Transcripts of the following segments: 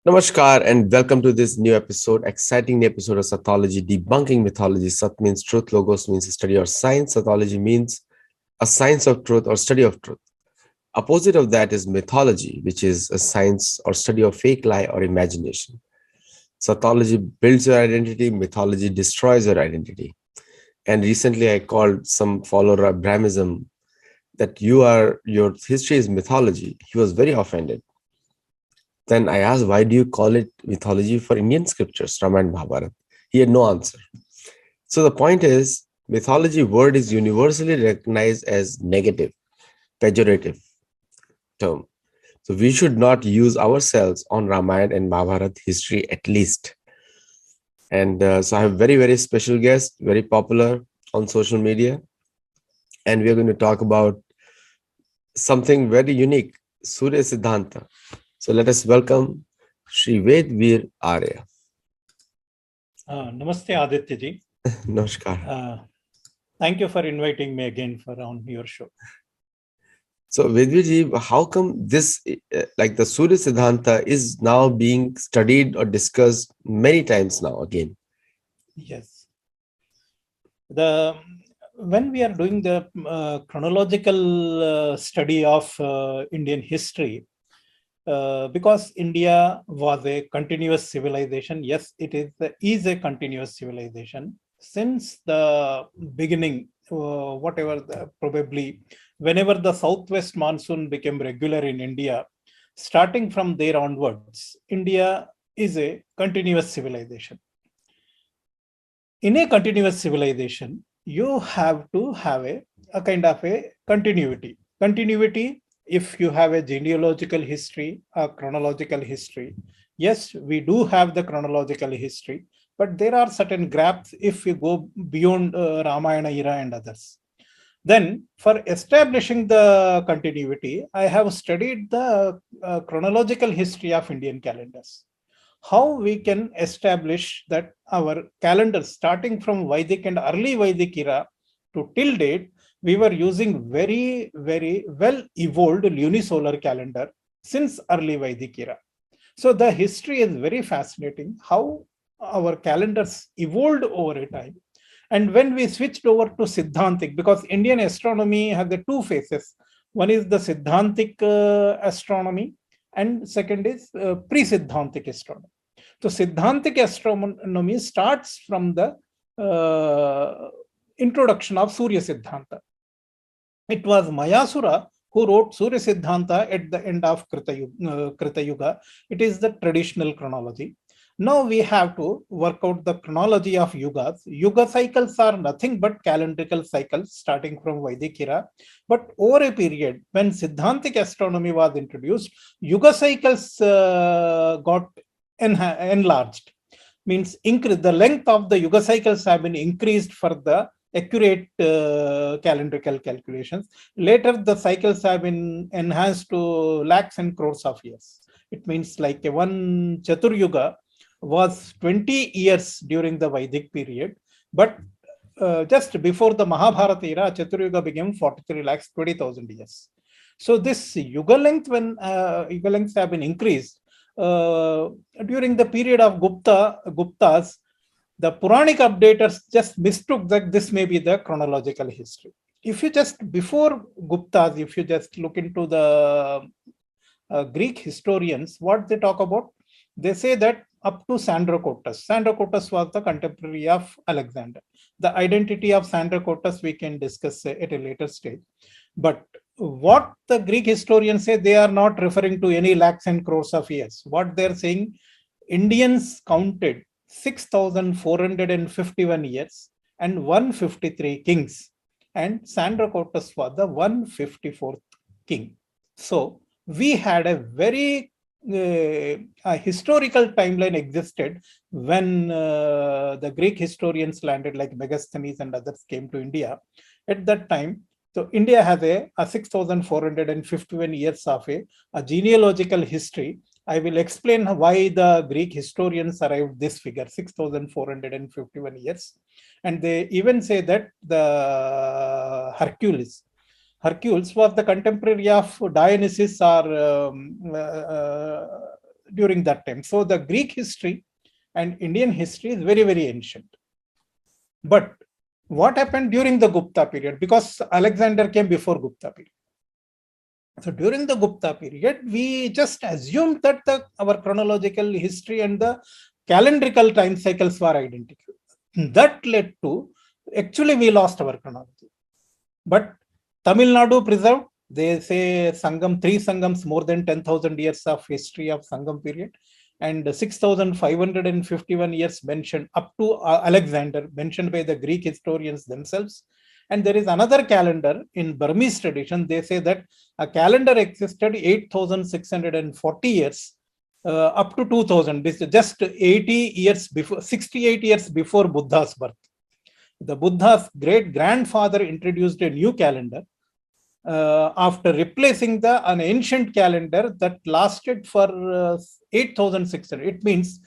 Namaskar and welcome to this new episode, exciting new episode of Sattology, debunking mythology. Sat means truth, logos means study or science, Sattology means a science of truth or study of truth. Opposite of that is mythology, which is a science or study of fake lie or imagination. Sattology builds your identity, mythology destroys your identity. And recently I called some follower of Brahmism that your history is mythology. He was very offended. Then I asked, why do you call it mythology for Indian scriptures, Ramayana and Mahabharata? He had no answer. So the point is, mythology word is universally recognized as negative, pejorative term. So we should not use ourselves on Ramayana and Mahabharata history at least. And so I have very, very special guest, very popular on social media. And we're going to talk about something very unique, Surya Siddhanta. So let us welcome Shri Vedveer Arya. Namaste Aditya ji. Namaskar. Thank you for inviting me again on your show. So Vedveer ji, how come this, like the Surya Siddhanta is now being studied or discussed many times now again? Yes. When we are doing the chronological study of Indian history, because India was a continuous civilization. Yes, it is a continuous civilization. Since the beginning, probably whenever the southwest monsoon became regular in India, starting from there onwards, India is a continuous civilization. In a continuous civilization, you have to have a kind of a continuity. Continuity, if you have a genealogical history, a chronological history. Yes, we do have the chronological history, but there are certain gaps if you go beyond Ramayana era and others. Then, for establishing the continuity, I have studied the chronological history of Indian calendars. How we can establish that our calendars starting from Vedic and early Vedic era to till date, we were using very, very well evolved lunisolar calendar since early Vedic era. So the history is very fascinating how our calendars evolved over a time. And when we switched over to Siddhantic, because Indian astronomy has the two phases. One is the Siddhantic astronomy, and second is pre-Siddhantic astronomy. So Siddhantic astronomy starts from the introduction of Surya Siddhanta. It was Mayasura who wrote Surya Siddhanta at the end of Krita Yuga. It is the traditional chronology. Now we have to work out the chronology of yugas. Yuga cycles are nothing but calendrical cycles starting from Vedic era. But over a period, when Siddhantic astronomy was introduced, Yuga cycles got enlarged. Means the length of the Yuga cycles have been increased for the accurate calendrical calculations. Later, the cycles have been enhanced to lakhs and crores of years. It means like one Chaturyuga was 20 years during the Vedic period, but just before the Mahabharata era, Chaturyuga became 43 lakhs 20,000 years. So this Yuga length, when Yuga lengths have been increased during the period of Guptas, the Puranic updaters just mistook that this may be the chronological history. If you just before Guptas, if you just look into the Greek historians, what they talk about, they say that up to Sandrocotus. Sandrocotus was the contemporary of Alexander. The identity of Sandrocotus we can discuss at a later stage. But what the Greek historians say, they are not referring to any lakhs and crores of years. What they're saying, Indians counted 6,451 years and 153 kings. And Sandrocotus was the 154th king. So we had a very a historical timeline existed when the Greek historians landed, like Megasthenes and others came to India. At that time, so India has a 6,451 years of a genealogical history. I will explain why the Greek historians arrived this figure, 6,451 years. And they even say that the Hercules was the contemporary of Dionysus or during that time. So the Greek history and Indian history is very, very ancient. But what happened during the Gupta period? Because Alexander came before Gupta period. So during the Gupta period, we just assumed that our chronological history and the calendrical time cycles were identical. That led to, actually we lost our chronology. But Tamil Nadu preserved, they say Sangam, 3 Sangams, more than 10,000 years of history of Sangam period, and 6,551 years mentioned up to Alexander, mentioned by the Greek historians themselves. And there is another calendar in Burmese tradition. They say that a calendar existed 8,640 years up to 2000. This is just 80 years before, 68 years before Buddha's birth. The Buddha's great grandfather introduced a new calendar after replacing an ancient calendar that lasted for 8,600. It means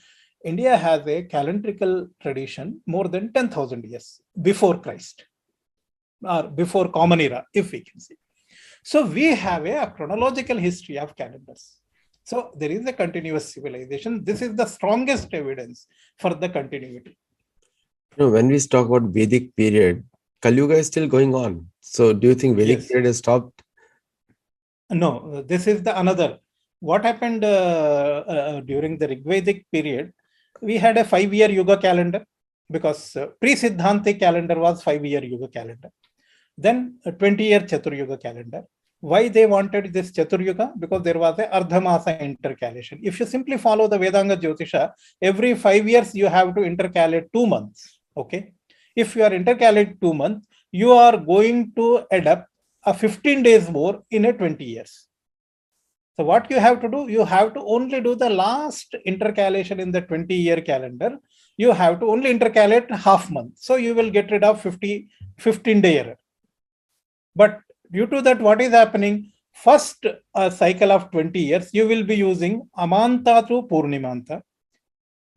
India has a calendrical tradition more than 10,000 years before Christ, or before Common Era, if we can see. So we have a chronological history of calendars. So there is a continuous civilization. This is the strongest evidence for the continuity. When we talk about Vedic period, Kali Yuga is still going on. So do you think Vedic period has stopped? No, this is the another. What happened during the Rigvedic period? We had a 5-year Yuga calendar, because pre-Siddhantic calendar was 5-year Yuga calendar. Then a 20-year Chatur-Yuga calendar. Why they wanted this Chatur-Yuga? Because there was a Ardhamasa intercalation. If you simply follow the Vedanga Jyotisha, every 5 years you have to intercalate 2 months. Okay. If you are intercalate 2 months, you are going to add up a 15 days more in a 20 years. So what you have to do, you have to only do the last intercalation in the 20-year calendar. You have to only intercalate half month. So you will get rid of 15-day error. But due to that, what is happening? First cycle of 20 years, you will be using Amanta through Purnimanta.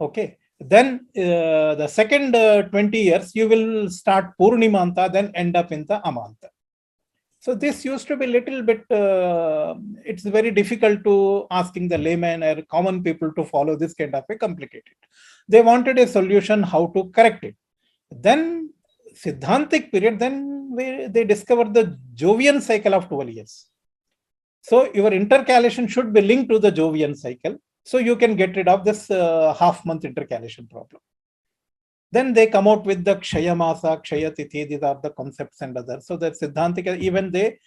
Okay. Then the second 20 years, you will start Purnimanta, then end up in the Amanta. So this used to be a little bit, it's very difficult to asking the layman or common people to follow this kind of a complicated. They wanted a solution how to correct it. Then Siddhantic period, then they discovered the Jovian cycle of 12 years. So your intercalation should be linked to the Jovian cycle. So you can get rid of this half-month intercalation problem. Then they come out with the Kshaya Masa, Kshaya Tithi. These are the concepts and others. So that Siddhantika, even they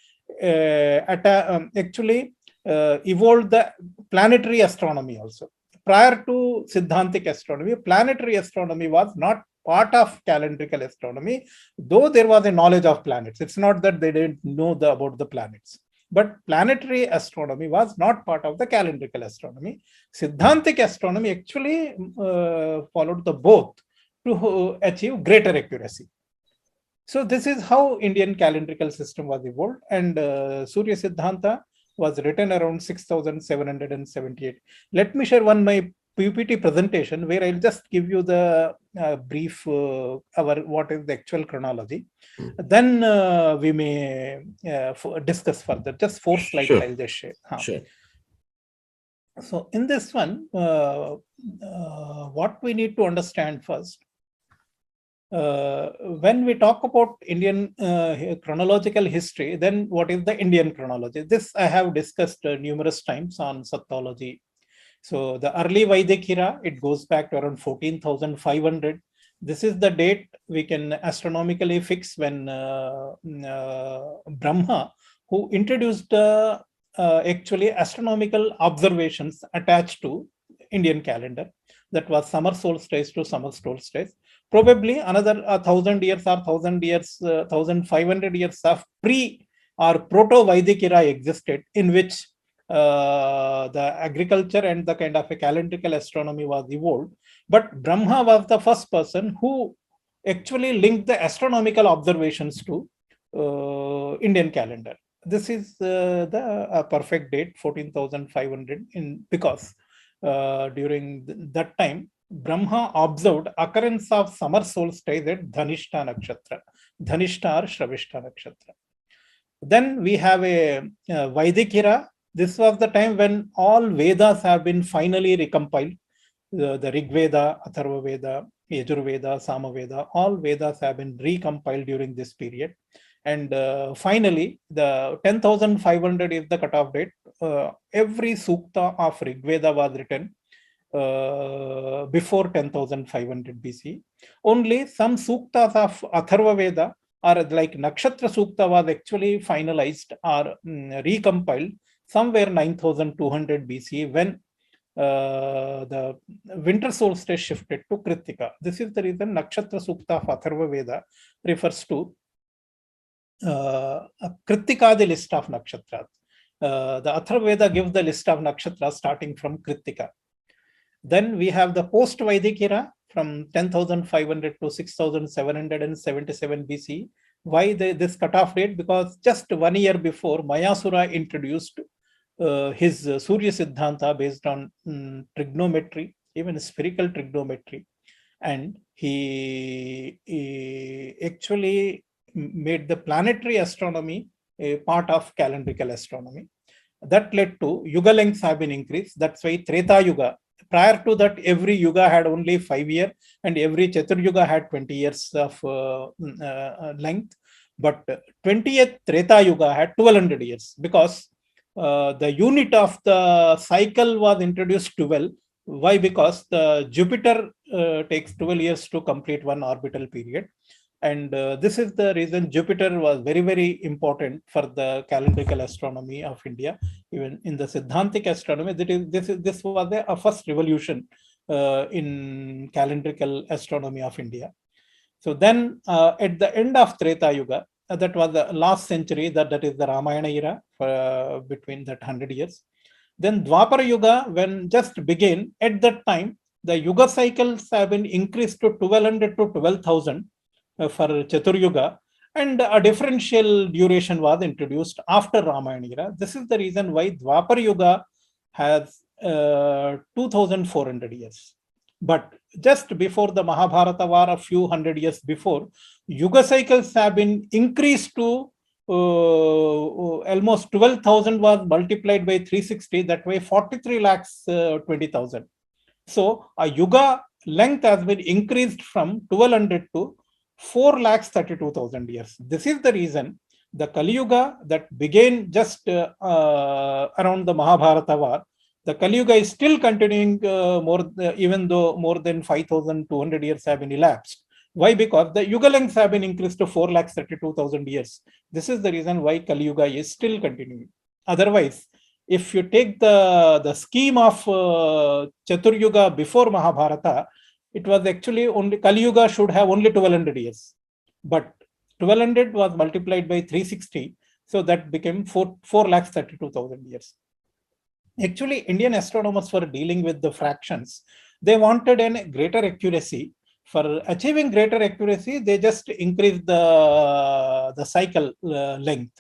actually evolved the planetary astronomy also. Prior to Siddhantic astronomy, planetary astronomy was not part of calendrical astronomy, though there was a knowledge of planets. It's not that they didn't know about the planets. But planetary astronomy was not part of the calendrical astronomy. Siddhantic astronomy actually followed the both to achieve greater accuracy. So this is how Indian calendrical system was evolved, and Surya Siddhanta was written around 6,778. Let me share my PPT presentation where I'll just give you the brief what is the actual chronology. Then we may discuss further. Just 4 slides I'll just share. Sure. So in this one, what we need to understand first, when we talk about Indian chronological history, then what is the Indian chronology? This I have discussed numerous times on Sattology. So the early Vedic era, it goes back to around 14,500. This is the date we can astronomically fix when Brahma, who introduced actually astronomical observations attached to Indian calendar, that was summer solstice to summer solstice. Probably another 1,000 years or 1,000 years, 1,500 years of pre or proto-Vedic era existed, in which the agriculture and the kind of a calendrical astronomy was evolved. But Brahma was the first person who actually linked the astronomical observations to Indian calendar. This is the perfect date, 14,500, because during that time, Brahma observed occurrence of summer solstice at Dhanishta Nakshatra, Dhanishta or Shravishta Nakshatra. Then we have a Vedic era, This was the time when all Vedas have been finally recompiled. The Rig Veda, Atharva Veda, Yajur Veda, Sama Veda, all Vedas have been recompiled during this period. And finally, the 10,500 is the cutoff date. Every sukta of Rig Veda was written before 10,500 BC. Only some suktas of Atharva Veda, or like Nakshatra Sukta, was actually finalized or recompiled somewhere 9,200 BC, when the winter solstice shifted to Kritika. This is the reason Nakshatra Sukta of Atharva Veda refers to Kritika, the list of nakshatras. The Atharva Veda gives the list of nakshatras starting from Kritika. Then we have the post-Vedic era from 10,500 to 6,777 BC. Why this cutoff date? Because just 1 year before, Mayasura introduced his Surya Siddhanta based on trigonometry, even spherical trigonometry. And he actually made the planetary astronomy a part of calendrical astronomy. That led to Yuga lengths have been increased. That's why Treta Yuga. Prior to that, every Yuga had only 5 years and every Chatur Yuga had 20 years of length. But 20th Treta Yuga had 1200 years, because the unit of the cycle was introduced 12. Why? Because the Jupiter takes 12 years to complete one orbital period. And this is the reason Jupiter was very, very important for the calendrical astronomy of India. Even in the Siddhantic astronomy, this was the first revolution in calendrical astronomy of India. So then at the end of Treta Yuga, that was the last century, that is the Ramayana era, between that 100 years. Then Dwapara Yuga, when just began, at that time, the Yuga cycles have been increased to 1200 to 12,000 for Chatur Yuga, and a differential duration was introduced after Ramayana era. This is the reason why Dwapara Yuga has 2,400 years. But just before the Mahabharata war, a few hundred years before, Yuga cycles have been increased to almost 12,000 was multiplied by 360. That way 43 lakhs 20,000. So a Yuga length has been increased from 1200 to 4 lakhs 32,000 years. This is the reason the Kali Yuga that began just around the Mahabharata war, the Kali Yuga is still continuing even though more than 5,200 years have been elapsed. Why? Because the Yuga lengths have been increased to 4 lakhs 32,000 years. This is the reason why Kali Yuga is still continuing. Otherwise, if you take the scheme of Chatur Yuga before Mahabharata, it was actually only Kali Yuga should have only 1200 years. But 1200 was multiplied by 360. So that became 4 lakhs 32,000 years. Actually, Indian astronomers were dealing with the fractions. They wanted a greater accuracy. For achieving greater accuracy, they just increased the cycle length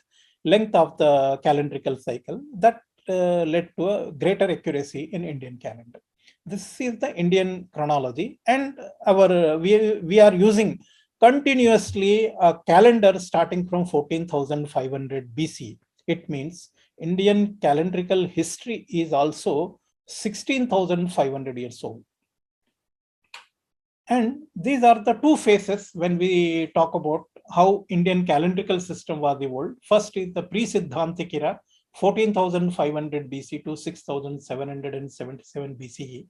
of the calendrical cycle. That led to a greater accuracy in Indian calendar. This is the Indian chronology, and we are using continuously a calendar starting from 14,500 BC. It means Indian calendrical history is also 16,500 years old. And these are the two phases when we talk about how Indian calendrical system was evolved. First is the pre-Siddhantic era, 14,500 BC to 6,777 BCE.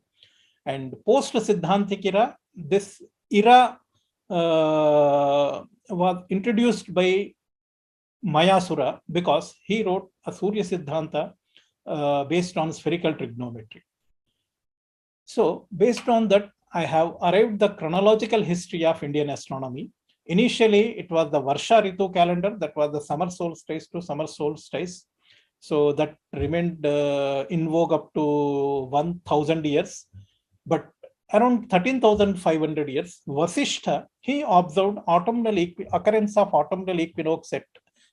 And post-Siddhantic era, this era was introduced by Mayasura because he wrote a Surya Siddhanta based on spherical trigonometry. So based on that, I have arrived the chronological history of Indian astronomy. Initially, it was the Varsha Ritu calendar, that was the summer solstice to summer solstice. So that remained in vogue up to 1,000 years. But around 13,500 years, Vasishtha, he observed autumnal occurrence of autumnal equinox at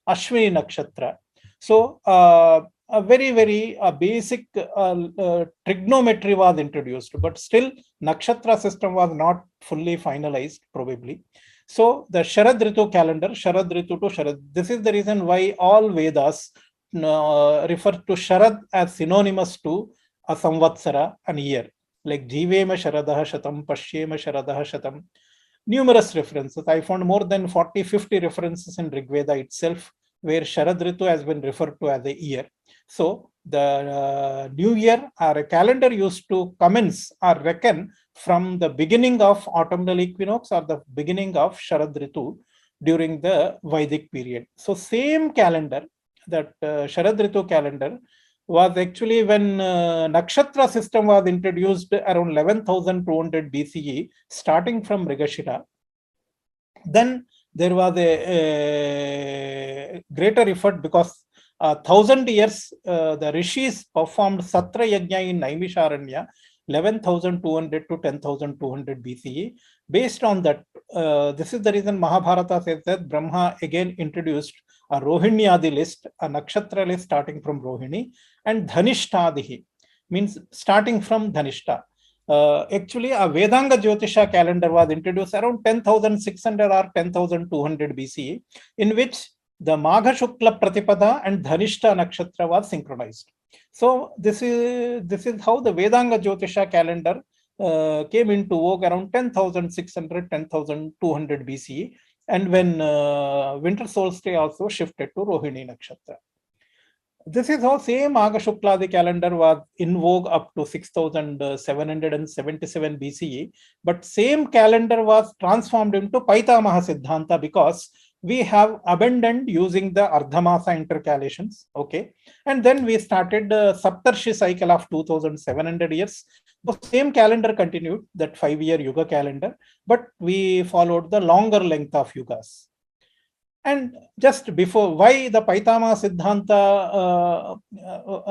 Ashwini Nakshatra. So a very, very basic trigonometry was introduced, but still nakshatra system was not fully finalized probably. So the Sharad Ritu calendar, Sharad Ritu to Sharad, this is the reason why all Vedas refer to Sharad as synonymous to a Samvatsara, an year, like Jivema Sharadaha Shatam, Pashyema Sharadaha Shatam. Numerous references. I found more than 40-50 references in Rigveda itself where Sharad Ritu has been referred to as a year. So the new year or a calendar used to commence or reckon from the beginning of autumnal equinox or the beginning of Sharad Ritu during the Vedic period. So same calendar, that Sharad Ritu calendar, was actually when nakshatra system was introduced around 11,200 BCE, starting from Mrigashira. Then there was a greater effort because 1,000 years the rishis performed Satra Yajna in Naimisharanya, 11,200 to 10,200 BCE. Based on that, this is the reason Mahabharata says that Brahma again introduced a Rohinyadi list, a nakshatra list starting from Rohini, and Dhanishtadihi, means starting from Dhanishta. Actually, a Vedanga Jyotisha calendar was introduced around 10,600 or 10,200 BCE, in which the Magha Shukla Pratipada and Dhanishta Nakshatra was synchronized. So this is how the Vedanga Jyotisha calendar came into vogue around 10,600, 10,200 BCE, and when winter solstice also shifted to Rohini Nakshatra. This is how same Magha Shukladi calendar was in vogue up to 6,777 BCE, but same calendar was transformed into Paitamaha Siddhanta because we have abandoned using the Ardhamasa intercalations, okay? And then we started the Saptarshi cycle of 2,700 years. The same calendar continued, that 5-year Yuga calendar, but we followed the longer length of Yugas. And just before, why the Paitama Siddhanta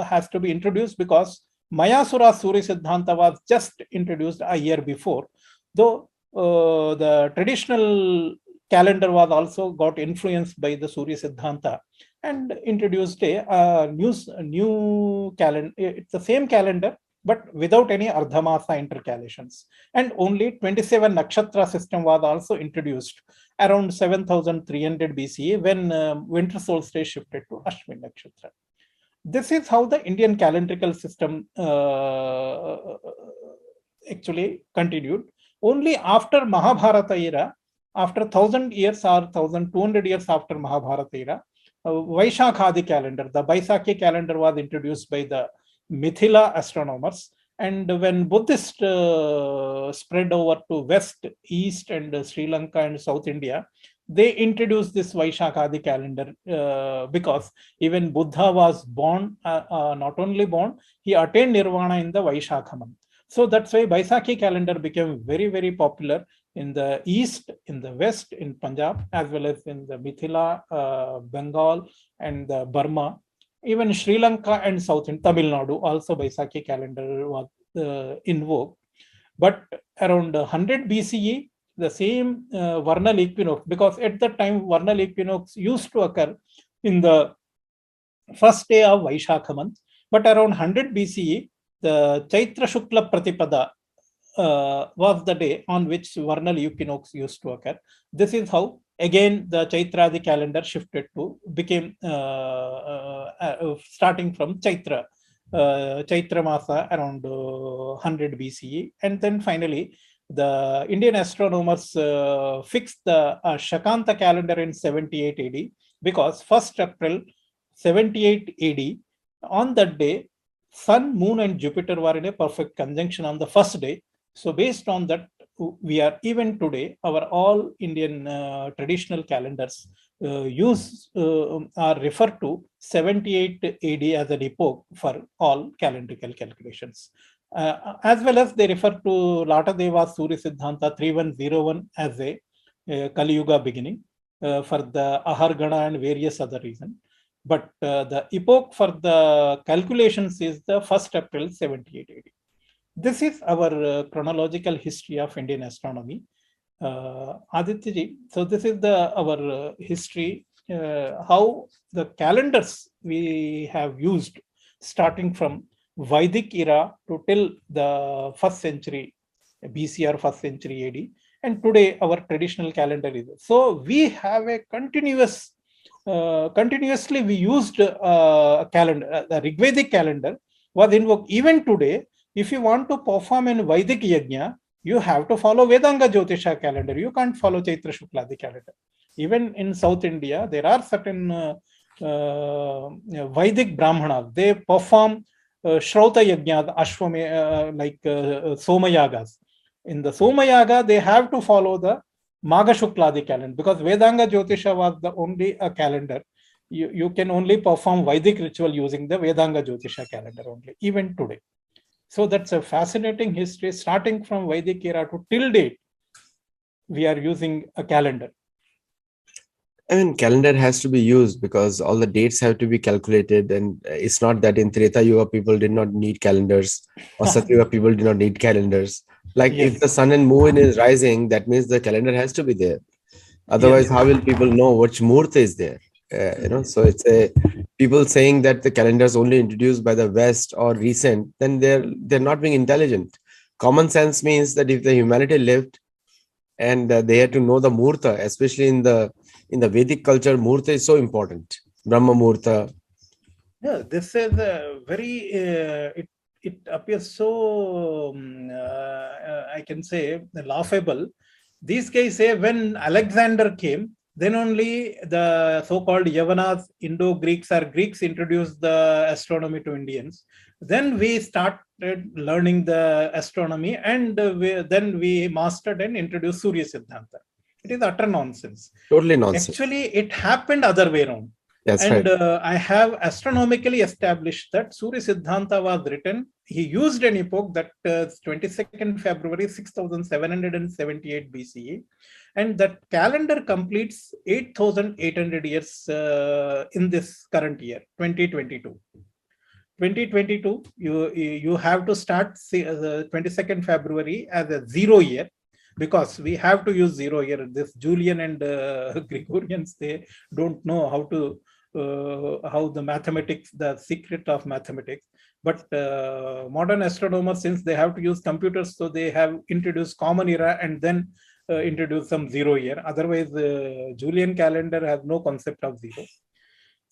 has to be introduced? Because Mayasura Surya Siddhanta was just introduced a year before, though the traditional calendar was also got influenced by the Surya Siddhanta and introduced a new calendar. It's the same calendar, but without any Ardhamasa intercalations. And only 27 nakshatra system was also introduced around 7,300 BCE when winter solstice shifted to Ashwin nakshatra. This is how the Indian calendrical system actually continued. Only after Mahabharata era, after 1,000 years or 1,200 years after Mahabharata era, Vaishakhadi calendar, the Baisakhi calendar was introduced by the Mithila astronomers. And when Buddhists spread over to West, East, and Sri Lanka and South India, they introduced this Vaishakhadi calendar because even Buddha was born, not only born, he attained Nirvana in the Vaishakha month. So that's why Baisakhi calendar became very, very popular in the East, in the West, in Punjab, as well as in the Mithila, Bengal, and Burma. Even Sri Lanka and South in Tamil Nadu, also Baisakhi calendar was in vogue. But around 100 BCE, the same vernal equinox, because at that time vernal equinox used to occur in the first day of Vaishakha month. But around 100 BCE, the Chaitra Shukla Pratipada was the day on which vernal equinox used to occur. This is how again the Chaitradi calendar shifted to became starting from Chaitra Masa around 100 BCE, and then finally the Indian astronomers fixed the Shakanta calendar in 78 AD because 1st April 78 AD, on that day Sun, Moon, and Jupiter were in a perfect conjunction on the first day. So based on that, we are even today, our all Indian traditional calendars are referred to 78 AD as an epoch for all calendrical calculations. As well as they refer to Lata Deva Surya Siddhanta 3101 as a Kali Yuga beginning for the Ahargana and various other reasons. But the epoch for the calculations is the 1st April 78 AD. This is our chronological history of Indian astronomy. Aditya ji, so this is our history, how the calendars we have used starting from Vedic era to till the 1st century BC or 1st century AD. And today our traditional calendar is. So we have a continuous continuously we used a calendar. The Rigvedic calendar was invoked. Even today, if you want to perform in Vedic yajna, you have to follow Vedanga Jyotisha calendar. You can't follow Chaitra Shukladi calendar. Even in South India, there are certain Vedic Brahmanas. They perform Shrauta Yajna, Ashwame, Soma Yagas. In the Soma Yaga, they have to follow the MAGHA Shukladi calendar, because Vedanga Jyotisha was the only calendar. You can only perform Vedic ritual using the Vedanga Jyotisha calendar only, even today. So that's a fascinating history, starting from Vedic era to till date. We are using a calendar. I mean, calendar has to be used because all the dates have to be calculated, and it's not that in Treta Yuga people did not need calendars, or Satya Yuga people did not need calendars. Like Yes. if the sun and moon is rising, that means the calendar has to be there. Otherwise, how will people know which Murtha is there? So it's people saying that the calendar is only introduced by the West or recent, then they're not being intelligent. Common sense means that if the humanity lived and they had to know the Murtha, especially in the Vedic culture, Murtha is so important. Brahma Murtha. Yeah, this is very. It appears so. I can say laughable. These guys say when Alexander came, then only the so-called Yavanas, Indo-Greeks or Greeks introduced the astronomy to Indians. Then we started learning the astronomy, and then we mastered and introduced Surya Siddhanta. It is utter nonsense. Totally nonsense. Actually, it happened other way around. That's and right. I have astronomically established that Surya Siddhanta was written. He used an epoch that 22nd February 6778 BCE, and that calendar completes 8,800 years in this current year, 2022. 2022, you have to start 22nd February as a 0 year, because we have to use 0 year. This Julian and Gregorians, they don't know how the mathematics, the secret of mathematics. But modern astronomers, since they have to use computers, so they have introduced common era and then introduced some 0 year. Otherwise, the Julian calendar has no concept of 0.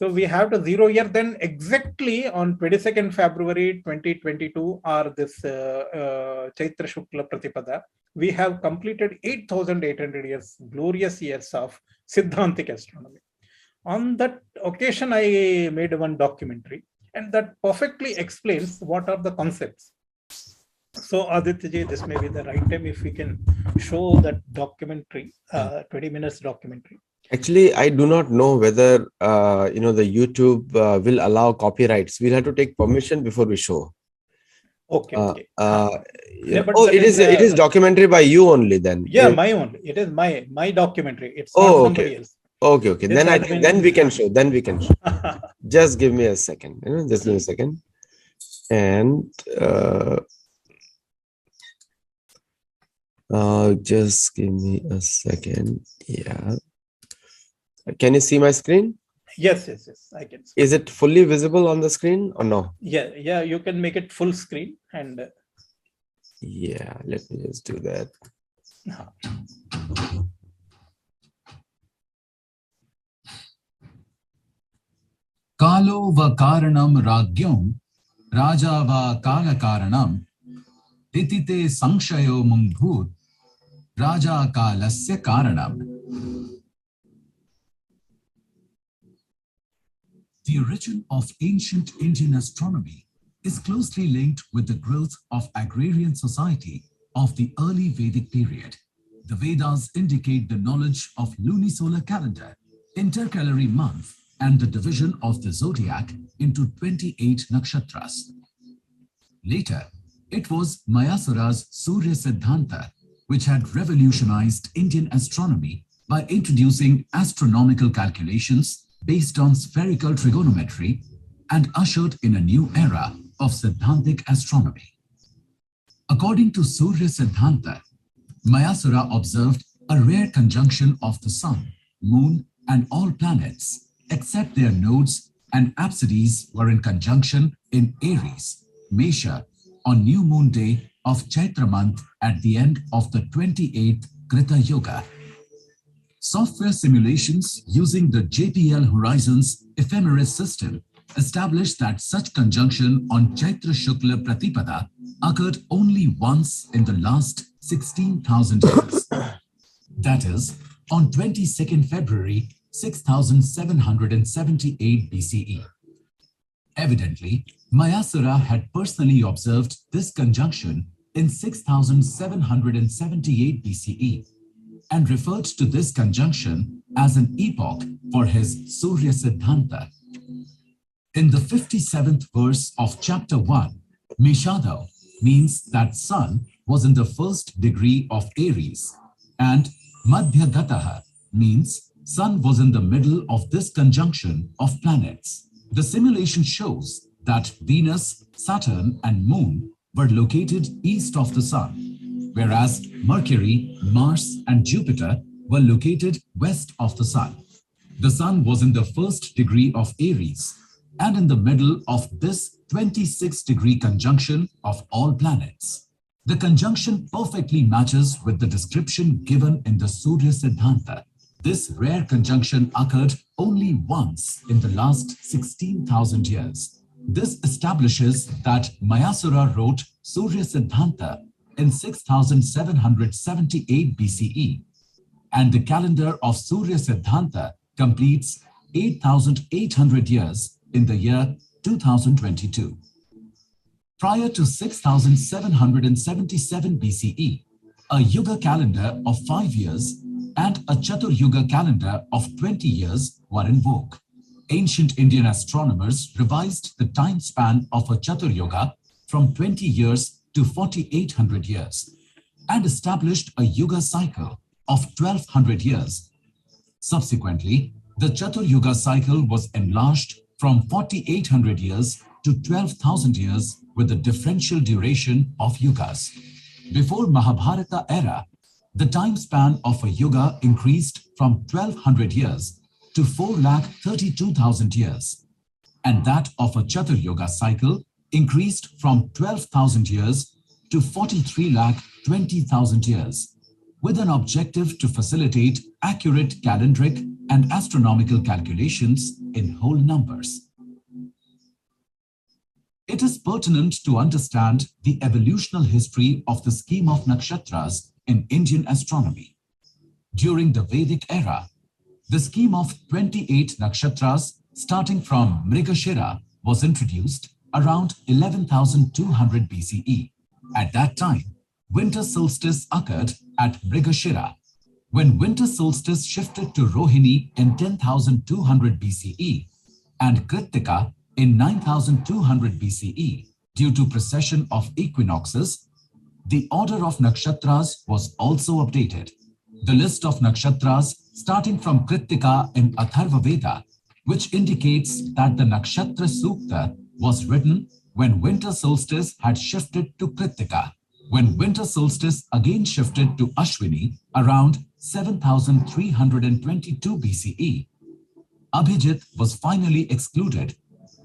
So we have the 0 year. Then exactly on 22nd February 2022, or this Chaitra Shukla Pratipada, we have completed 8,800 years, glorious years of Siddhantic astronomy. On that occasion, I made one documentary, and that perfectly explains what are the concepts. So Aditya, this may be the right time if we can show that documentary, 20 minutes documentary. Actually, I do not know whether the YouTube will allow copyrights. We'll have to take permission before we show. Okay. It is documentary by you only then. Yeah, my only. It is my documentary. It's not somebody else. Okay. Then I think then we can show. Just give me a second. Just give me a second. And just give me a second. Yeah. Can you see my screen? Yes, I can see. Is it fully visible on the screen or no? Yeah, you can make it full screen. And yeah, let me just do that. Kalo va karanam ragyam raja va kala karanam ditite sangshayo mungbhut raja kalasya karanam. The origin of ancient Indian astronomy is closely linked with the growth of agrarian society of the early Vedic period. The Vedas indicate the knowledge of lunisolar calendar, intercalary month, and the division of the zodiac into 28 NAKSHATRAS. Later, it was Mayasura's Surya Siddhanta which had revolutionized Indian astronomy by introducing astronomical calculations based on spherical trigonometry and ushered in a new era of Siddhantic astronomy. According to Surya Siddhanta, Mayasura observed a rare conjunction of the sun, moon, and all planets, except their nodes and apsides were in conjunction in Aries, Mesha, on new moon day of Chaitra month at the end of the 28th Krita Yuga. Software simulations using the JPL Horizons ephemeris system established that such conjunction on Chaitra Shukla Pratipada occurred only once in the last 16,000 years. That is, on 22nd February 6778 BCE. Evidently, Mayasura had personally observed this conjunction in 6778 BCE and referred to this conjunction as an epoch for his Surya Siddhanta. In the 57th verse of chapter 1, Meshado means that sun was in the first degree of Aries, and Madhyagataha means sun was in the middle of this conjunction of planets. The simulation shows that Venus, Saturn, and Moon were located east of the sun, whereas Mercury, Mars, and Jupiter were located west of the sun. The sun was in the first degree of Aries and in the middle of this 26-degree conjunction of all planets. The conjunction perfectly matches with the description given in the Surya Siddhanta. This rare conjunction occurred only once in the last 16,000 years. This establishes that Mayasura wrote Surya Siddhanta in 6778 BCE, and the calendar of Surya Siddhanta completes 8,800 years in the year 2022. Prior to 6777 BCE, a Yuga calendar of 5 years and a Chatur Yuga calendar of 20 years were in vogue. Ancient Indian astronomers revised the time span of a Chatur Yuga from 20 years to 4,800 years and established a Yuga cycle of 1,200 years. Subsequently, the Chatur Yuga cycle was enlarged from 4,800 years to 12,000 years with a differential duration of yugas. Before Mahabharata era, the time span of a yuga increased from 1,200 years to 4,32,000 years, and that of a Chatur Yuga cycle increased from 12,000 years to 43,20,000 years, with an objective to facilitate accurate calendric and astronomical calculations in whole numbers. It is pertinent to understand the evolutional history of the scheme of nakshatras in Indian astronomy. During the Vedic era, the scheme of 28 nakshatras starting from Mrigashira was introduced around 11,200 BCE. At that time, winter solstice occurred at Mrigashira. When winter solstice shifted to Rohini in 10,200 BCE and Kritika in 9,200 BCE due to precession of equinoxes, the order of nakshatras was also updated. The list of nakshatras starting from Kritika in Atharva Veda, which indicates that the Nakshatra Sukta was written when winter solstice had shifted to Kritika. When winter solstice again shifted to Ashwini around 7,322 BCE, Abhijit was finally excluded,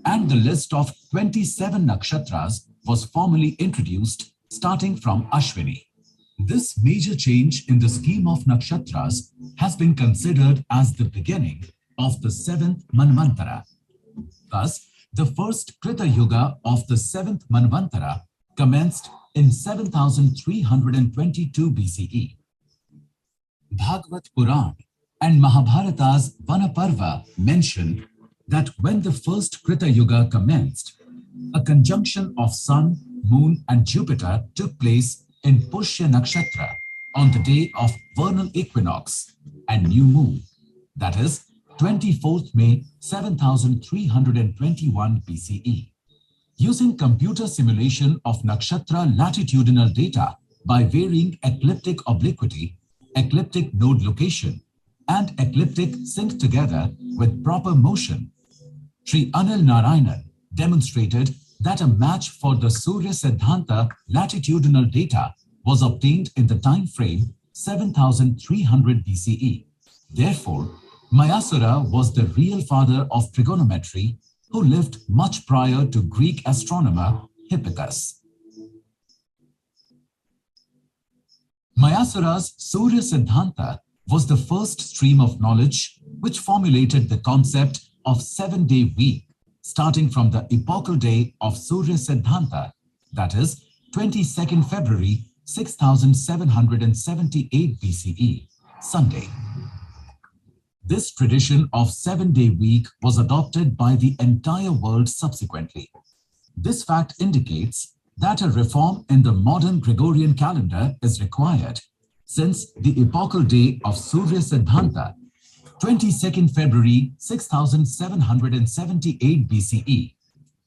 and the list of 27 nakshatras was formally introduced starting from Ashwini. This major change in the scheme of nakshatras has been considered as the beginning of the 7th Manvantara. Thus, the first Krita Yuga of the 7th Manvantara commenced in 7,322 BCE. Bhagavad Puran and Mahabharata's Vanaparva mention that when the first Krita Yuga commenced, a conjunction of Sun, Moon, and Jupiter took place in Pushya Nakshatra on the day of vernal equinox and new moon, that is, 24th May 7321 BCE. Using computer simulation of nakshatra latitudinal data by varying ecliptic obliquity, ecliptic node location, and ecliptic synced together with proper motion, Sri Anil Narayanan demonstrated that a match for the Surya Siddhanta latitudinal data was obtained in the time frame 7300 BCE. Therefore, Mayasura was the real father of trigonometry, who lived much prior to Greek astronomer Hipparchus. Mayasura's Surya Siddhanta was the first stream of knowledge which formulated the concept of 7-day week, starting from the epochal day of Surya Siddhanta, that is 22nd February 6778 BCE, Sunday. This tradition of 7-day week was adopted by the entire world subsequently. This fact indicates that a reform in the modern Gregorian calendar is required, since the epochal day of Surya Siddhanta, 22nd February 6778 BCE,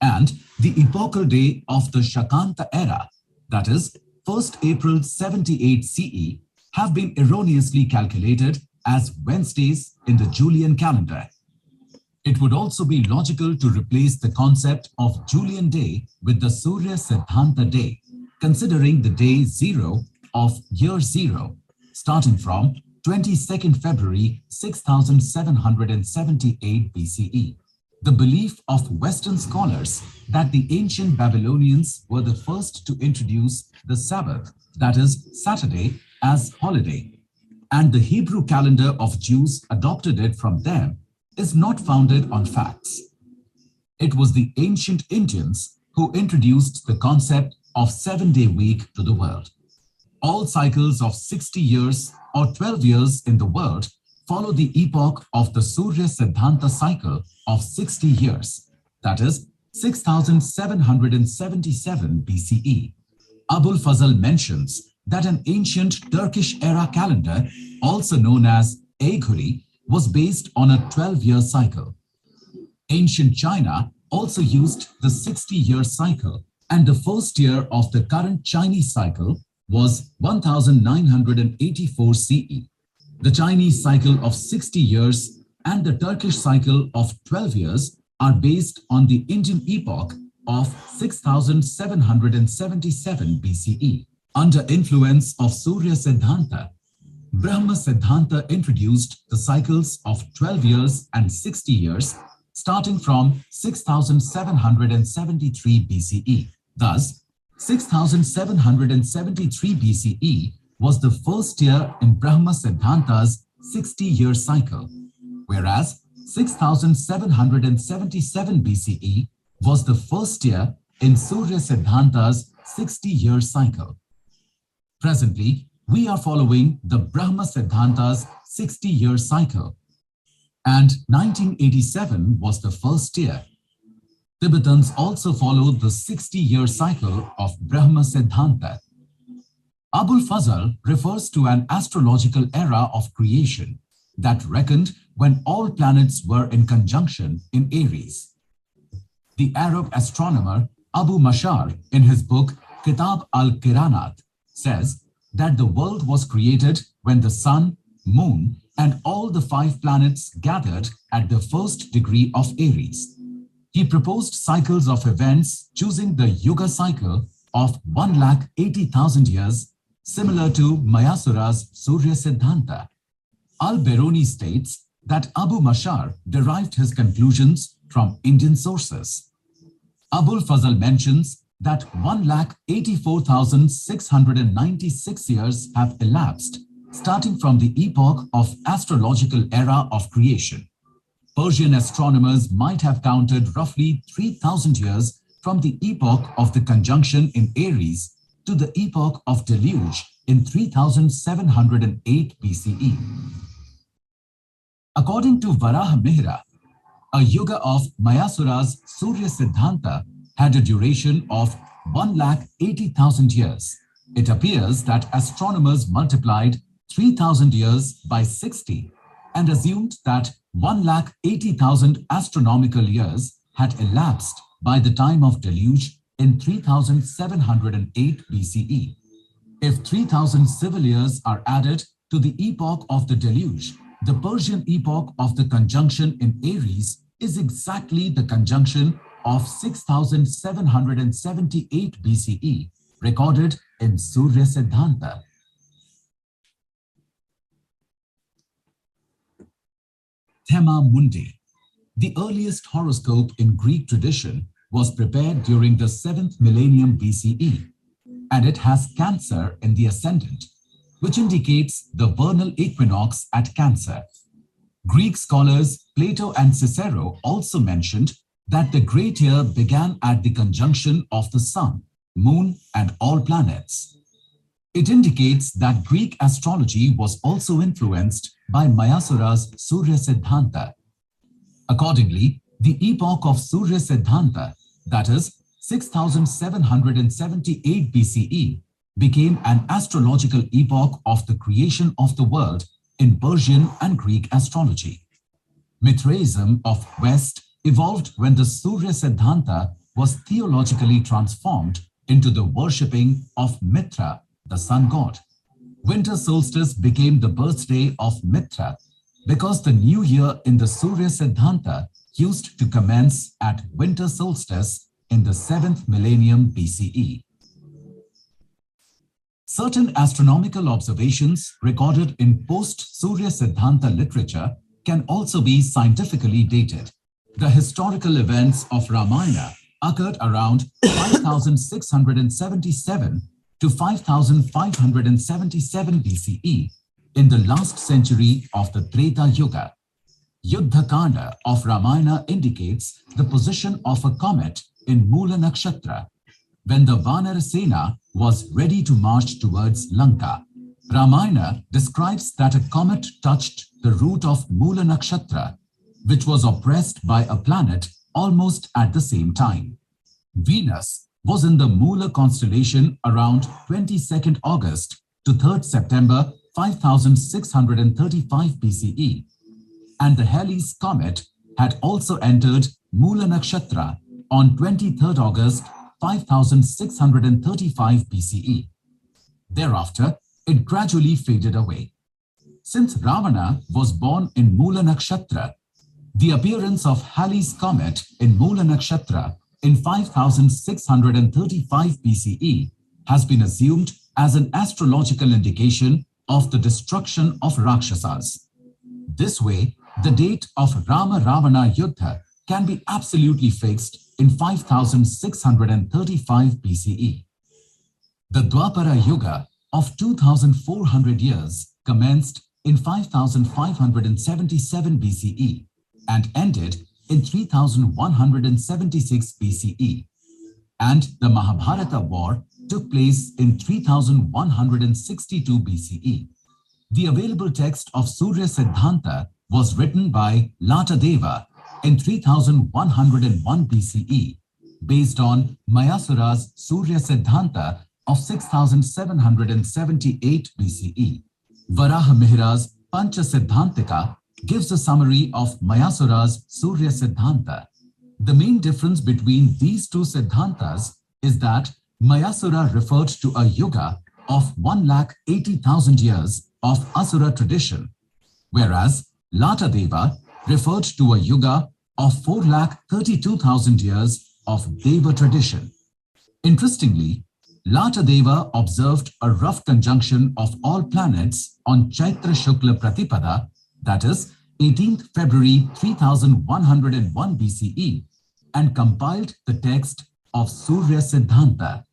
and the epochal day of the Shakanta era, that is 1st April 78 CE, have been erroneously calculated as Wednesdays in the Julian calendar. It would also be logical to replace the concept of Julian day with the Surya Siddhanta day, considering the day 0 of year 0, starting from 22nd February 6778 BCE. The belief of Western scholars that the ancient Babylonians were the first to introduce the Sabbath, that is Saturday, as holiday, and the Hebrew calendar of Jews adopted it from them, is not founded on facts. It was the ancient Indians who introduced the concept of 7-day week to the world. All cycles of 60 years or 12 years in the world follow the epoch of the Surya Siddhanta cycle of 60 years, that is 6777 BCE. Abul Fazl mentions that an ancient Turkish era calendar, also known as Eyguri, was based on a 12-year cycle. Ancient China also used the 60-year cycle, and the first year of the current Chinese cycle was 1984 CE. The Chinese cycle of 60 years and the Turkish cycle of 12 years are based on the Indian epoch of 6777 BCE. Under influence of Surya Siddhanta, Brahma Siddhanta introduced the cycles of 12 years and 60 years, starting from 6773 BCE. Thus, 6773 BCE was the first year in Brahma Siddhanta's 60-year cycle, whereas 6777 BCE was the first year in Surya Siddhanta's 60-year cycle. Presently, we are following the Brahma Siddhanta's 60-year cycle, and 1987 was the first year. Tibetans also followed the 60-year cycle of Brahma Siddhanta. Abul Fazl refers to an astrological era of creation that reckoned when all planets were in conjunction in Aries. The Arab astronomer Abu Mashar, in his book Kitab al-Kiranat, says that the world was created when the sun, moon, and all the 5 planets gathered at the first degree of Aries. He proposed cycles of events choosing the Yuga cycle of 180,000 years, similar to Mayasura's Surya Siddhanta. Al-Biruni states that Abu Mashar derived his conclusions from Indian sources. Abul Fazl mentions that 184,696 years have elapsed, starting from the epoch of astrological era of creation. Persian astronomers might have counted roughly 3,000 years from the epoch of the conjunction in Aries to the epoch of deluge in 3708 BCE. According to Varahmihira, a yuga of Mayasura's Surya Siddhanta had a duration of 180,000 years. It appears that astronomers multiplied 3,000 years by 60 and assumed that 180,000 astronomical years had elapsed by the time of deluge in 3708 BCE. If 3,000 civil years are added to the epoch of the deluge, the Persian epoch of the conjunction in Aries is exactly the conjunction of 6778 BCE, recorded in Surya Siddhanta. Thema Mundi. The earliest horoscope in Greek tradition was prepared during the 7th millennium BCE, and it has Cancer in the ascendant. which indicates the vernal equinox at Cancer. Greek scholars Plato and Cicero also mentioned that the great year began at the conjunction of the sun, moon, and all planets. It indicates that Greek astrology was also influenced by Mayasura's Surya Siddhanta. Accordingly, the epoch of Surya Siddhanta, that is 6778 BCE, became an astrological epoch of the creation of the world in Persian and Greek astrology. Mithraism of West evolved when the Surya Siddhanta was theologically transformed into the worshipping of Mithra, the sun god. Winter solstice became the birthday of Mithra because the new year in the Surya Siddhanta used to commence at winter solstice in the 7th millennium BCE. Certain astronomical observations recorded in post-Surya Siddhanta literature can also be scientifically dated. The historical events of Ramayana occurred around 5677 to 5577 BCE in the last century of the Treta Yuga. Yuddha Kanda of Ramayana indicates the position of a comet in Mula Nakshatra when the Vanara Sena was ready to march towards Lanka. Ramayana describes that a comet touched the root of Mula Nakshatra, which was oppressed by a planet almost at the same time. Venus was in the Mula constellation around 22nd August to 3rd September 5635 BCE, and the Halley's comet had also entered Mula Nakshatra on 23rd August 5635 BCE. Thereafter, it gradually faded away. Since Ravana was born in Mula Nakshatra, the appearance of Halley's comet in Mula Nakshatra in 5635 BCE has been assumed as an astrological indication of the destruction of Rakshasas. This way, the date of Rama-Ravana Yuddha can be absolutely fixed in 5635 BCE. The Dwapara Yuga of 2400 years commenced in 5577 BCE and ended in 3176 BCE, and the Mahabharata war took place in 3162 BCE. The available text of Surya Siddhanta was written by Latadeva in 3101 BCE, based on Mayasura's Surya Siddhanta of 6778 BCE. Varahmihira's Pancha-Siddhantika gives a summary of Mayasura's Surya Siddhanta. The main difference between these two Siddhantas is that Mayasura referred to a yuga of 180,000 years of Asura tradition, whereas Latadeva referred to a yuga of 432,000 years of Deva tradition. Interestingly, Latadeva observed a rough conjunction of all planets on Chaitra Shukla Pratipada, that is 18th February 3101 BCE, and compiled the text of Surya Siddhanta.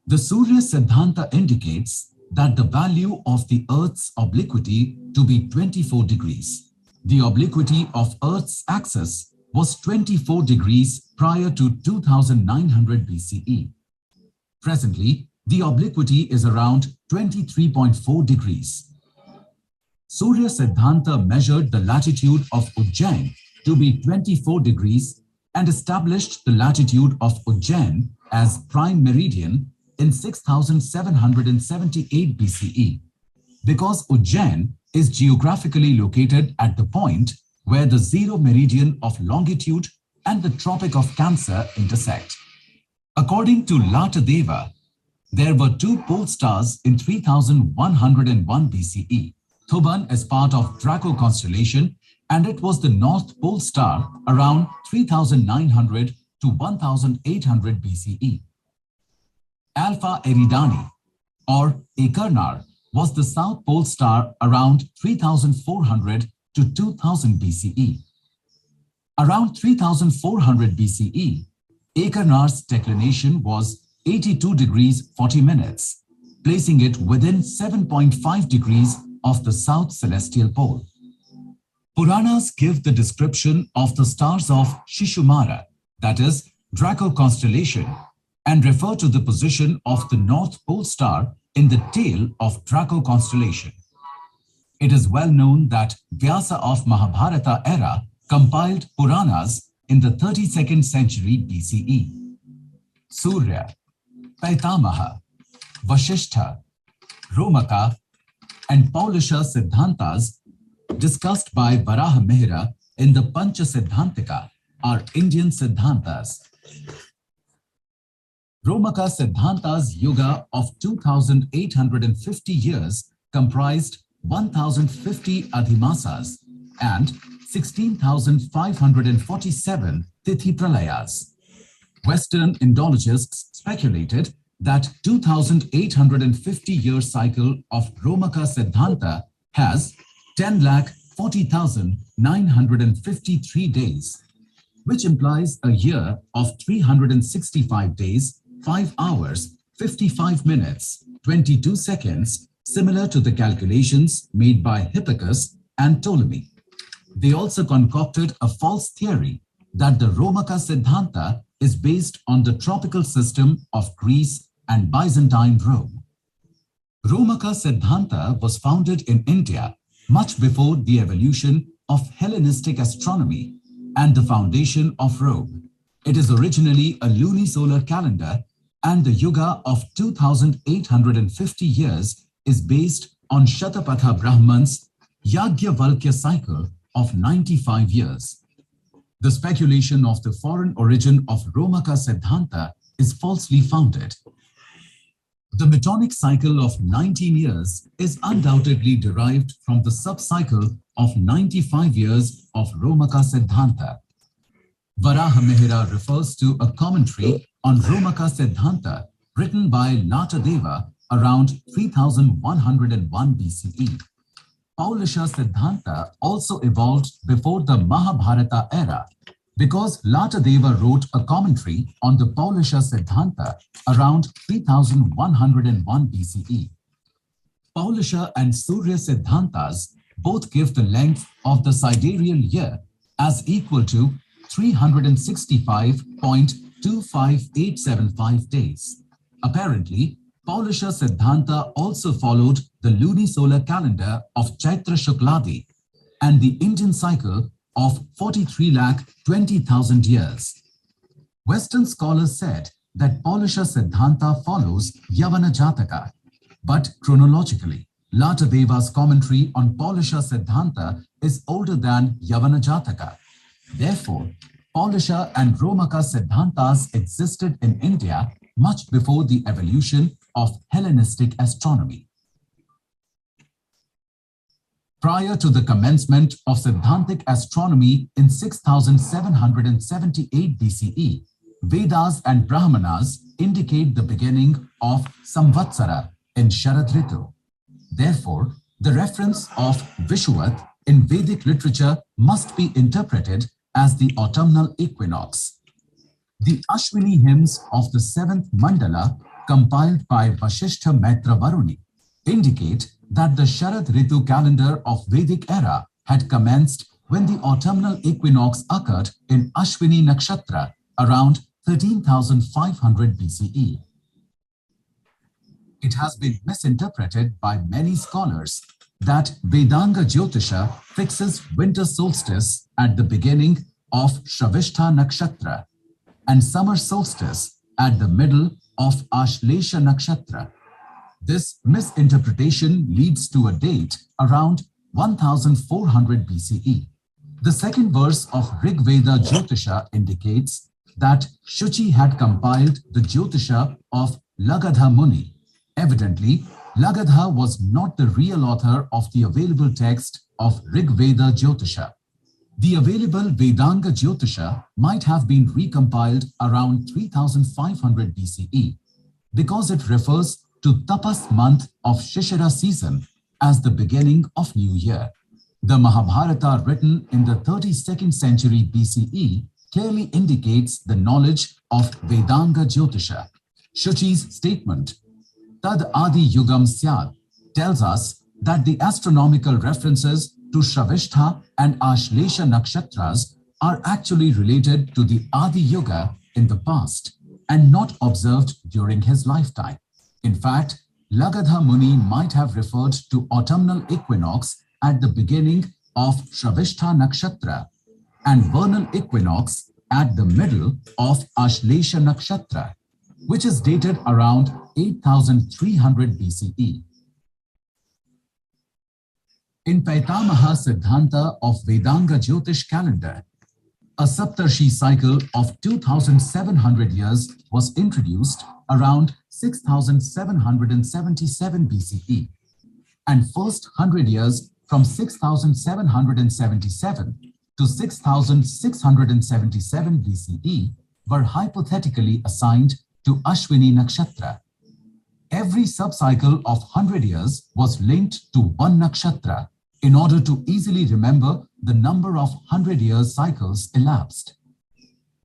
The Surya Siddhanta indicates that the value of the Earth's obliquity to be 24 degrees. The obliquity of Earth's axis was 24 degrees prior to 2900 BCE. Presently, the obliquity is around 23.4 degrees. Surya Siddhanta measured the latitude of Ujjain to be 24 degrees and established the latitude of Ujjain as prime meridian in 6778 BCE, because Ujjain is geographically located at the point where the zero meridian of longitude and the Tropic of Cancer intersect. According to Latadeva, there were two pole stars in 3101 BCE. Thuban is part of Draco constellation, and it was the North Pole star around 3900 to 1800 BCE. Alpha Eridani, or Ekarnar, was the South Pole star around 3400 to 2000 BCE. Around 3400 BCE, Ekarnar's declination was 82 degrees 40 minutes, placing it within 7.5 degrees of the south celestial pole. Puranas give the description of the stars of Shishumara, that is, Draco constellation, and refer to the position of the North Pole star in the tail of Draco constellation. It is well known that Vyasa of Mahabharata era compiled Puranas in the 32nd century BCE. Surya, Paitamaha, Vashishtha, Romaka, and Paulisha Siddhantas discussed by Varahmihira in the Pancha-Siddhantika are Indian Siddhantas. Romaka Siddhanta's Yuga of 2,850 years comprised 1,050 Adhimasas and 16,547 Tithi Pralayas. Western Indologists speculated that 2,850-year cycle of Romaka Siddhanta has 10,40,953 days, which implies a year of 365 days, 5 hours, 55 minutes, 22 seconds, similar to the calculations made by Hipparchus and Ptolemy. They also concocted a false theory that the Romaka Siddhanta is based on the tropical system of Greece and Byzantine Rome. Romaka Siddhanta was founded in India much before the evolution of Hellenistic astronomy and the foundation of Rome. It is originally a lunisolar calendar, and the Yuga of 2,850 years is based on Shatapatha Brahman's Yagyavalkya cycle of 95 years. The speculation of the foreign origin of Romaka Siddhanta is falsely founded. The Metonic cycle of 19 years is undoubtedly derived from the sub-cycle of 95 years of Romaka Siddhanta. Varahmihira refers to a commentary on Romaka Siddhanta written by Latadeva around 3101 BCE. Paulisha Siddhanta also evolved before the Mahabharata era because Latadeva wrote a commentary on the Paulisha Siddhanta around 3101 BCE. Paulisha and Surya Siddhantas both give the length of the sidereal year as equal to 365.25875 days. Apparently, Paulisha Siddhanta also followed the lunisolar calendar of Chaitra Shukladi and the Indian cycle of 43,20,000 years. Western scholars said that Paulisha Siddhanta follows Yavana Jataka, but chronologically, Latadeva's commentary on Paulisha Siddhanta is older than Yavana Jataka. Therefore, Paulisha and Romaka Siddhantas existed in India much before the evolution of Hellenistic astronomy. Prior to the commencement of Siddhantic astronomy in 6778 BCE, Vedas and Brahmanas indicate the beginning of Samvatsara in Sharad Ritu. Therefore, the reference of Vishuvat in Vedic literature must be interpreted as the autumnal equinox. The Ashwini hymns of the 7th Mandala, compiled by Vashishtha Maitra Varuni, indicate that the Sharad Ritu calendar of Vedic era had commenced when the autumnal equinox occurred in Ashwini Nakshatra around 13,500 BCE. It has been misinterpreted by many scholars that Vedanga Jyotisha fixes winter solstice at the beginning of Shravishta Nakshatra and summer solstice at the middle of Ashlesha Nakshatra. This misinterpretation leads to a date around 1400 BCE. The second verse of Rig Veda Jyotisha indicates that Shuchi had compiled the Jyotisha of Lagadha Muni. Evidently, Lagadha was not the real author of the available text of Rig Veda Jyotisha. The available Vedanga Jyotisha might have been recompiled around 3500 BCE because it refers to Tapas month of Shishira season as the beginning of New Year. The Mahabharata written in the 32nd century BCE clearly indicates the knowledge of Vedanga Jyotisha. Shuchi's statement, Tad Adi Yugam Syad, tells us that the astronomical references to Shravishta and Ashlesha Nakshatras are actually related to the Adi Yuga in the past and not observed during his lifetime. In fact, Lagadha Muni might have referred to autumnal equinox at the beginning of Shravishta Nakshatra and vernal equinox at the middle of Ashlesha Nakshatra, which is dated around 8300 BCE. In Paitamaha Siddhanta of Vedanga Jyotish calendar, a Saptarshi cycle of 2700 years was introduced around 6777 BCE, and first 100 years from 6777 to 6677 BCE were hypothetically assigned to Ashwini Nakshatra. Every subcycle of 100 years was linked to one nakshatra in order to easily remember the number of 100-year cycles elapsed.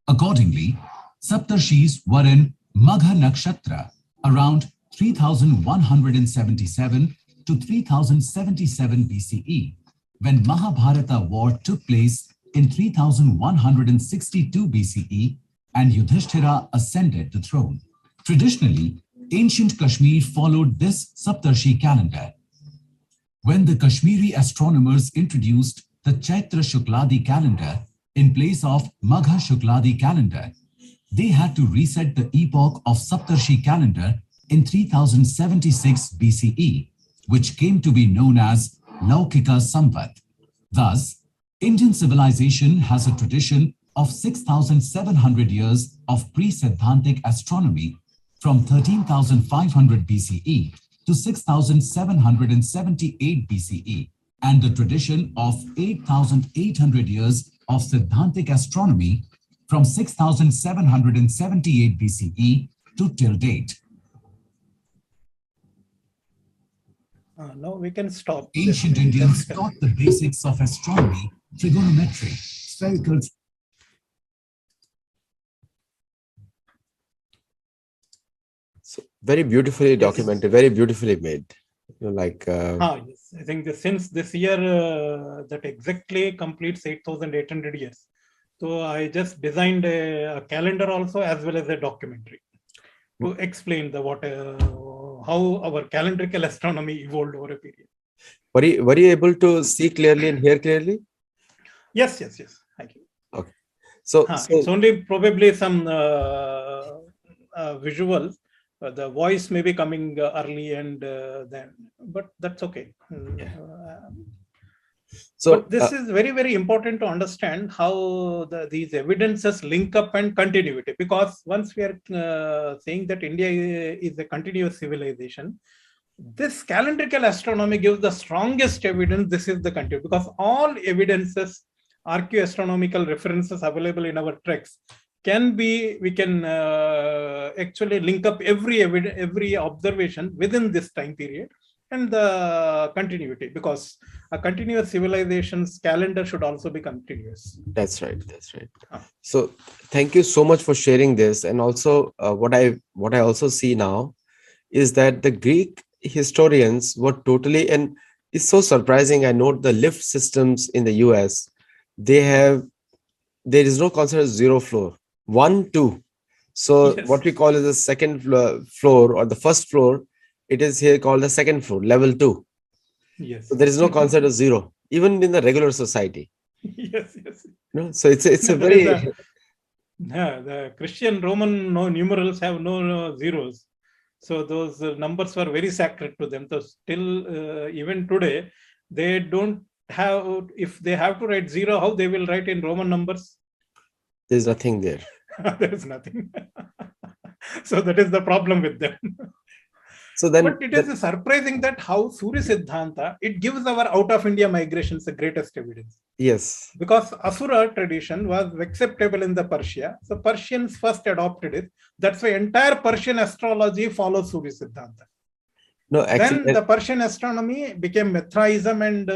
Accordingly, Saptarshis were in Magha Nakshatra around 3177 to 3077 BCE, when Mahabharata war took place in 3162 BCE and Yudhishthira ascended the throne. Traditionally, ancient Kashmir followed this Saptarshi calendar. When the Kashmiri astronomers introduced the Chaitra Shukladi calendar in place of Magha Shukladi calendar, they had to reset the epoch of Saptarshi calendar in 3076 BCE, which came to be known as Laukika Samvat. Thus, Indian civilization has a tradition of 6,700 years of pre-Siddhantic astronomy from 13,500 BCE to 6,778 BCE, and the tradition of 8,800 years of Siddhantic astronomy from 6,778 BCE to till date. Now we can stop. Ancient Indians taught the basics of astronomy, trigonometry, spherical. So very beautifully documented, very beautifully made. Yes, I think since this year that exactly completes 8,800 years. So I just designed a calendar also as well as a documentary to explain the how our calendrical astronomy evolved over a period. Were you able to see clearly and hear clearly? Yes. Thank you. Okay. So it's only probably some visuals. The voice may be coming early and then, but that's okay. But this is very, very important to understand how these evidences link up and continuity, because once we are saying that India is a continuous civilization, this calendrical astronomy gives the strongest evidence this is the continuity, because all evidences, archaeoastronomical references available in our texts we can actually link up every observation within this time period and the continuity, because a continuous civilization's calendar should also be continuous. That's right. So thank you so much for sharing this. And also what I also see now is that the Greek historians were totally, and it's so surprising. I note the lift systems in the US, there is no concept of zero floor, 1, 2. So Yes. what we call is the second floor or the first floor, it is here called the second floor, level 2. Yes. So there is no concept of zero, even in the regular society. Yes. No, so it's a very the Christian Roman numerals have no zeros, so those numbers were very sacred to them. So still even today they don't have, if they have to write zero, how they will write in Roman numbers? there's nothing there. There is nothing. So that is the problem with them. So then, but it is surprising that how Surya Siddhanta, it gives our out of India migrations the greatest evidence. Yes. Because Asura tradition was acceptable in the Persia. So Persians first adopted it. That's why entire Persian astrology follows Surya Siddhanta. No, actually, then the Persian astronomy became Mithraism and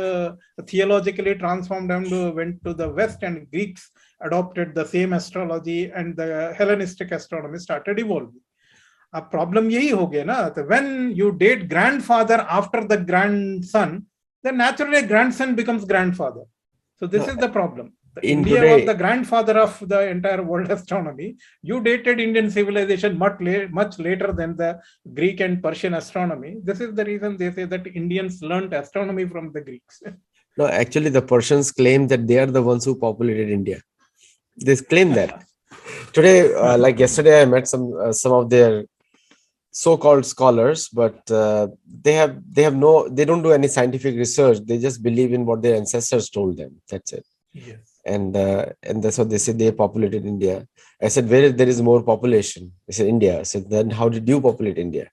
theologically transformed and went to the West, and Greeks adopted the same astrology, and the Hellenistic astronomy started evolving. अब problem यही हो गया ना, तो when you date grandfather after the grandson, then naturally grandson becomes grandfather. So this is the problem. India was the grandfather of the entire world astronomy. You dated Indian civilization much later than the Greek and Persian astronomy. This is the reason they say that Indians learned astronomy from the Greeks. No, actually, the Persians claim that they are the ones who populated India. They claim that. Today, like yesterday, I met some of their so-called scholars, but they don't do any scientific research. They just believe in what their ancestors told them. That's it. Yes. And that's what they say. They populated India. I said, where there is more population? They said India. I said, then how did you populate India?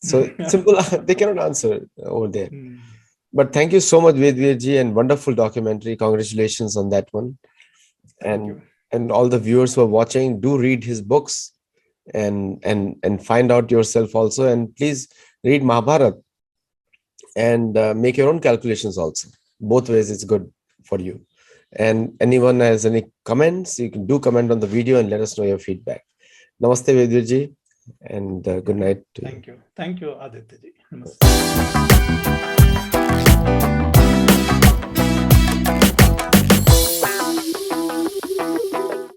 So simple. They cannot answer over there. But thank you so much, Vedveer ji, and wonderful documentary. Congratulations on that one. And all the viewers who are watching, do read his books and find out yourself also. And please read Mahabharata and make your own calculations also. Both ways, it's good for you. And anyone has any comments, you can do comment on the video and let us know your feedback. Namaste, Vedveer ji, and good night to you. Thank you. Thank you, Aditya ji. Namaste.